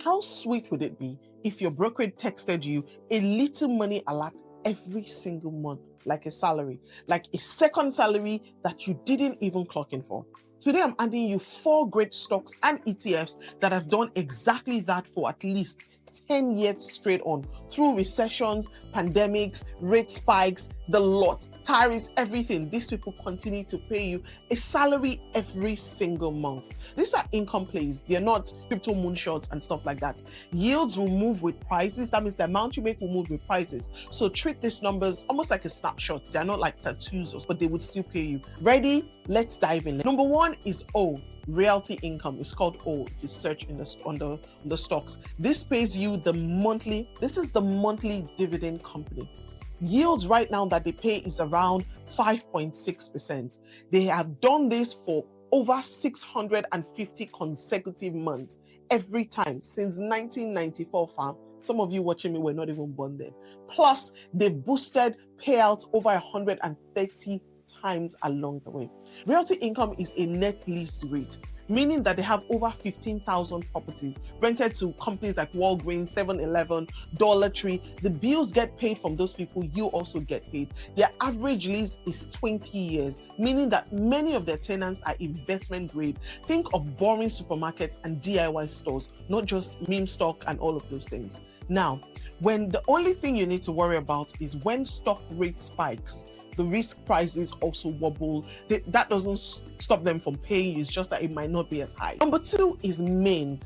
How sweet would it be if your brokerage texted you a little money alert every single month, like a salary, like a second salary that you didn't even clock in for? Today, I'm adding you 4 great stocks and ETFs that have done exactly that for at least 10 years straight on, through recessions, pandemics, rate spikes, the lot, tariffs, everything. These people continue to pay you a salary every single month. These are income plays. They're not crypto moonshots and stuff like that. Yields will move with prices. That means the amount you make will move with prices. So treat these numbers almost like a snapshot. They're not like tattoos, but they would still pay you. Ready? Let's dive in. Number 1 is Realty Income. It's called if you search on the stocks. This pays you the monthly. This is the Monthly Dividend Company. Yields right now that they pay is around 5.6%. They have done this for over 650 consecutive months, every time since 1994, fam. Some of you watching me were not even born then. Plus, they've boosted payouts over 130 times along the way. Realty Income is a net lease REIT, meaning that they have over 15,000 properties rented to companies like Walgreens, 7-Eleven, Dollar Tree. The bills get paid from those people, you also get paid. Their average lease is 20 years, meaning that many of their tenants are investment grade. Think of boring supermarkets and DIY stores, not just meme stock and all of those things. Now, when the only thing you need to worry about is when stock rate spikes, the risk prices also wobble. That doesn't stop them from paying you. It's just that it might not be as high. Number 2 is Main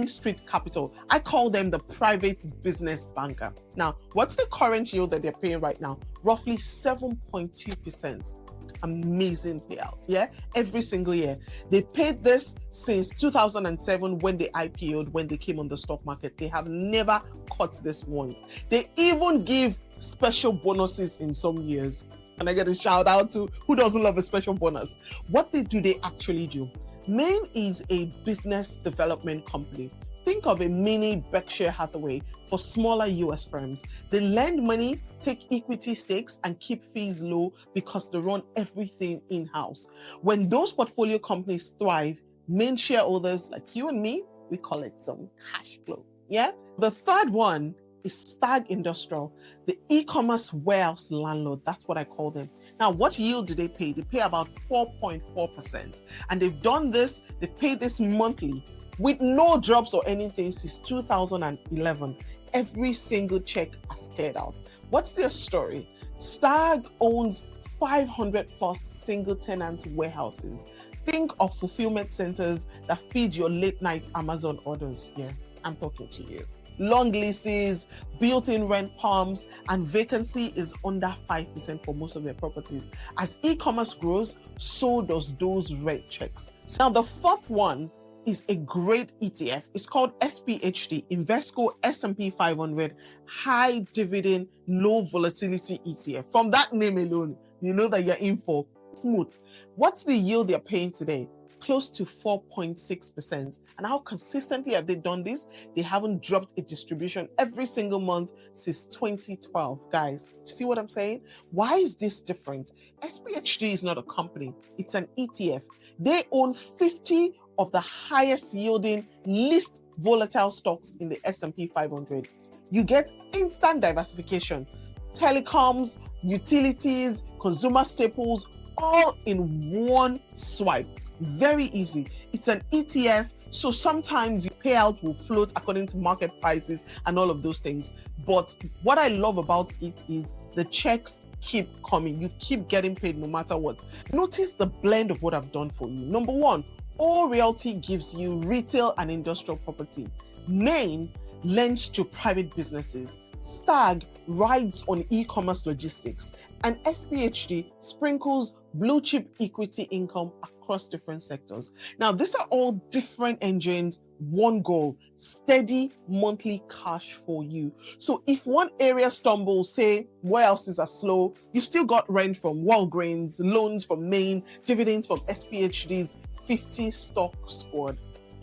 Street Capital. I call them the private business banker. Now, what's the current yield that they're paying right now? Roughly 7.2%. Amazing payout, yeah? Every single year. They've paid this since 2007 when they IPO'd, when they came on the stock market. They have never cut this once. They even give special bonuses in some years. And I get a shout out to who doesn't love a special bonus. What they actually do? Main is a business development company. Think of a mini-Berkshire Hathaway for smaller US firms. They lend money, take equity stakes, and keep fees low because they run everything in-house. When those portfolio companies thrive, Main shareholders like you and me, we call it some cash flow. Yeah? The third one is STAG Industrial, the e-commerce warehouse landlord. That's what I call them. Now, what yield do they pay? They pay about 4.4%. And they've done this, they pay this monthly with no drops or anything since 2011. Every single check has cleared out. What's their story? STAG owns 500 plus single tenant warehouses. Think of fulfillment centers that feed your late night Amazon orders. Yeah, I'm talking to you. Long leases, built-in rent pumps, and vacancy is under 5% for most of their properties. As e-commerce grows, so does those rent checks. Now, the fourth one is a great ETF. It's called SPHD, Invesco S&P 500 high-dividend, low-volatility ETF. From that name alone, you know that you're in for smooth. What's the yield they're paying today? Close to 4.6%. And how consistently have they done this? They haven't dropped a distribution every single month since 2012. Guys, you see what I'm saying? Why is this different? SPHD is not a company, it's an ETF. They own 50 of the highest yielding, least volatile stocks in the S&P 500. You get instant diversification, telecoms, utilities, consumer staples, all in one swipe. Very easy. It's an ETF, so sometimes your payout will float according to market prices and all of those things. But what I love about it is the checks keep coming. You keep getting paid no matter what. Notice the blend of what I've done for you. Number 1, All Realty gives you retail and industrial property. Main lends to private businesses. STAG rides on e-commerce logistics. And SPHD sprinkles blue chip equity income across different sectors. Now, these are all different engines, one goal: steady monthly cash for you. So if one area stumbles, say warehouses are slow, you've still got rent from Walgreens, loans from Main, dividends from SPHD's 50 stock squad.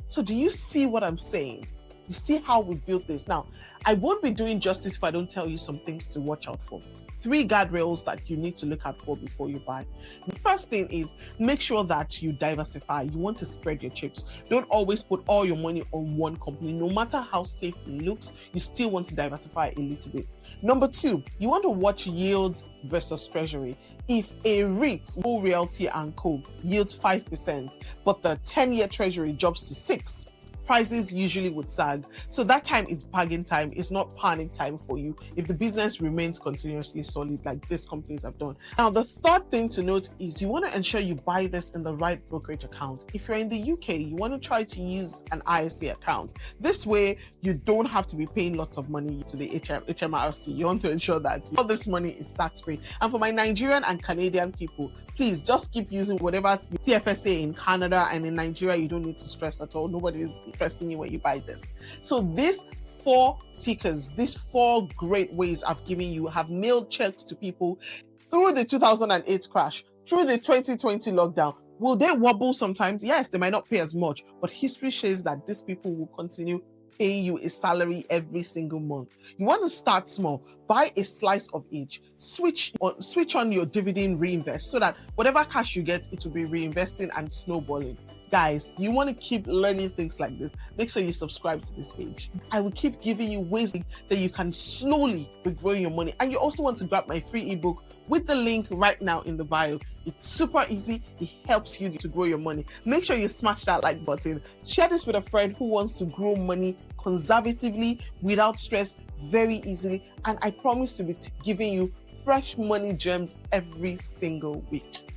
So do you see what I'm saying? You see how we built this? Now, I won't be doing justice if I don't tell you some things to watch out for. 3 guardrails that you need to look out for before you buy. The first thing is make sure that you diversify. You want to spread your chips. Don't always put all your money on one company. No matter how safe it looks, you still want to diversify a little bit. Number 2, you want to watch yields versus treasury. If a REIT, Realty Income, yields 5%, but the 10-year treasury drops to 6%, prices usually would sag. So that time is bargain time. It's not panic time for you if the business remains continuously solid like these companies have done. Now, the third thing to note is you want to ensure you buy this in the right brokerage account. If you're in the UK, you want to try to use an ISA account. This way, you don't have to be paying lots of money to the HMRC. You want to ensure that all this money is tax-free. And for my Nigerian and Canadian people, please just keep using whatever TFSA in Canada and in Nigeria. You don't need to stress at all. Nobody is stressing you when you buy this. So these 4 tickers, these 4 great ways I've given you have mailed checks to people through the 2008 crash, through the 2020 lockdown. Will they wobble sometimes? Yes, they might not pay as much, but history shows that these people will continue paying you a salary every single month. You want to start small, buy a slice of each, switch on your dividend reinvest so that whatever cash you get, it will be reinvesting and snowballing. Guys, you want to keep learning things like this, make sure you subscribe to this page. I will keep giving you ways that you can slowly be growing your money. And you also want to grab my free ebook with the link right now in the bio. It's super easy. It helps you to grow your money. Make sure you smash that like button. Share this with a friend who wants to grow money conservatively without stress very easily. And I promise to be giving you fresh money gems every single week.